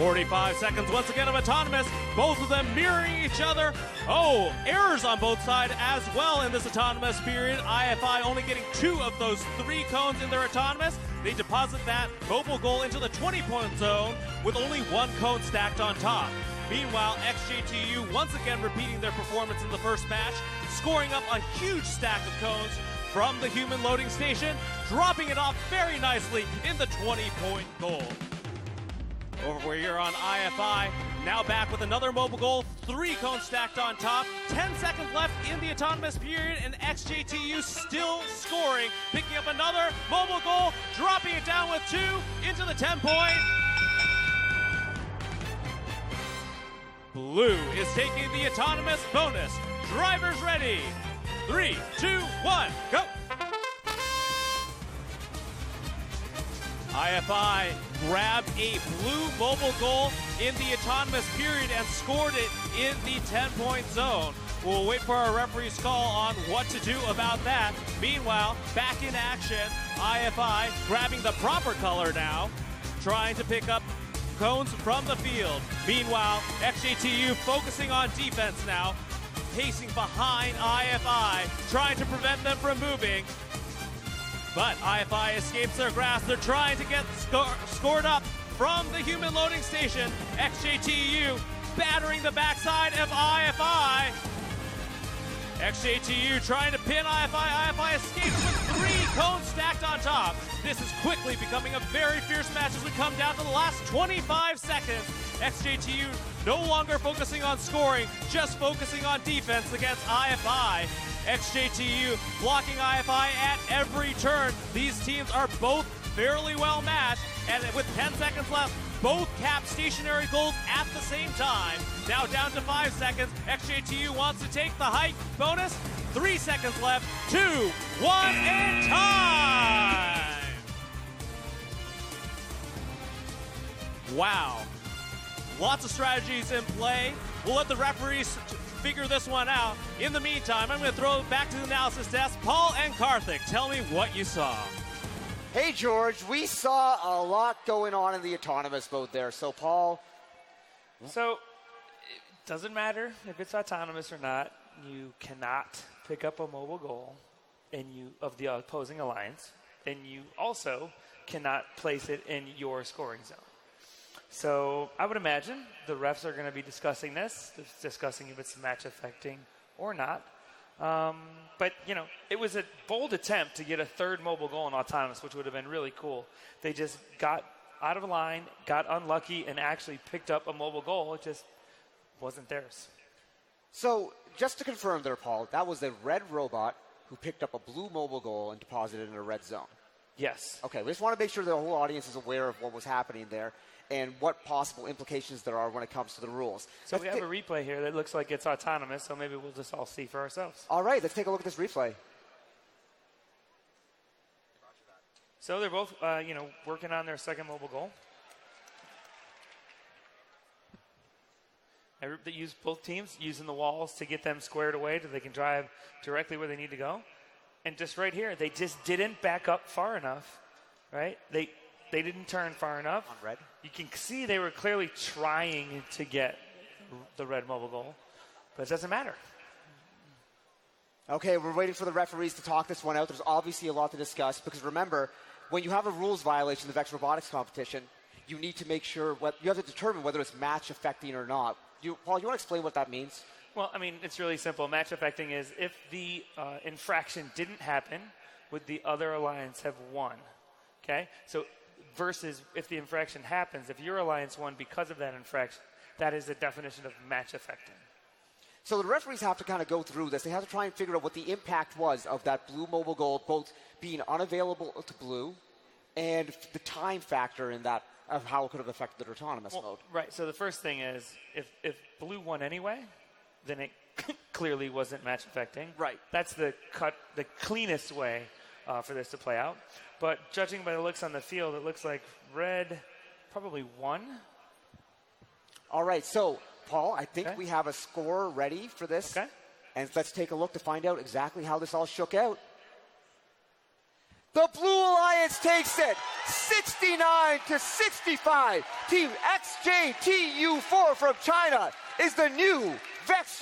45 seconds once again of autonomous, both of them mirroring each other. Oh, errors on both sides as well in this autonomous period. IFI only getting 2 of those 3 cones in their autonomous. They deposit that mobile goal into the 20-point zone with only 1 cone stacked on top. Meanwhile, XJTU once again repeating their performance in the first match, scoring up a huge stack of cones from the human loading station, dropping it off very nicely in the 20-point goal. Over here on IFI, now back with another mobile goal, 3 cones stacked on top, 10 seconds left in the autonomous period, and XJTU still scoring, picking up another mobile goal, dropping it down with 2 into the 10-point. Blue is taking the autonomous bonus. Drivers ready. 3, 2, 1, go! IFI grabbed a blue mobile goal in the autonomous period and scored it in the 10-point zone. We'll wait for our referee's call on what to do about that. Meanwhile, back in action, IFI grabbing the proper color now, trying to pick up cones from the field. Meanwhile, XJTU focusing on defense now, pacing behind IFI, trying to prevent them from moving. But IFI escapes their grasp. They're trying to get scored up from the human loading station. XJTU battering the backside of IFI. XJTU trying to pin IFI. IFI escapes with 3 cones stacked on top. This is quickly becoming a very fierce match as we come down to the last 25 seconds. XJTU no longer focusing on scoring, just focusing on defense against IFI. XJTU blocking IFI at every turn. These teams are both fairly well matched, and with 10 seconds left, both cap stationary goals at the same time. Now down to 5 seconds. XJTU wants to take the hike bonus. 3 seconds left. 2, 1, and time! Wow. Lots of strategies in play. We'll let the referees figure this one out. In the meantime, I'm going to throw it back to the analysis desk. Paul and Karthik, tell me what you saw. Hey, George, we saw a lot going on in the autonomous mode there. So, Paul? So, it doesn't matter if it's autonomous or not. You cannot pick up a mobile goal of the opposing alliance, and you also cannot place it in your scoring zone. So I would imagine the refs are going to be discussing this, discussing if it's match affecting or not. But, you know, it was a bold attempt to get a 3rd mobile goal in autonomous, which would have been really cool. They just got out of line, got unlucky, and actually picked up a mobile goal. It just wasn't theirs. So just to confirm there, Paul, that was a red robot who picked up a blue mobile goal and deposited it in a red zone. Yes. Okay, we just want to make sure the whole audience is aware of what was happening there and what possible implications there are when it comes to the rules. So we have a replay here that looks like it's autonomous, so maybe we'll just all see for ourselves. All right, let's take a look at this replay. So they're both, working on their 2nd mobile goal. They use both teams using the walls to get them squared away so they can drive directly where they need to go. And just right here, they just didn't back up far enough, right? They didn't turn far enough. On red. You can see they were clearly trying to get the red mobile goal, but it doesn't matter. Okay, we're waiting for the referees to talk this one out. There's obviously a lot to discuss because remember, when you have a rules violation in the VEX Robotics competition, you need to make sure you have to determine whether it's match affecting or not. Paul, you want to explain what that means? Well, I mean, it's really simple. Match affecting is if the infraction didn't happen, would the other alliance have won? Okay? So versus if the infraction happens, if your alliance won because of that infraction, that is the definition of match affecting. So the referees have to kind of go through this. They have to try and figure out what the impact was of that blue mobile goal, both being unavailable to blue and the time factor in that of how it could have affected the autonomous mode. Right. So the first thing is if blue won anyway, then it clearly wasn't match affecting. Right. That's the cleanest way for this to play out. But judging by the looks on the field, it looks like red probably won. All right. So, Paul, I think we have a score ready for this. Okay. And let's take a look to find out exactly how this all shook out. The Blue Alliance Robotics takes it 69-65. Team XJTU4 from China is the new VEX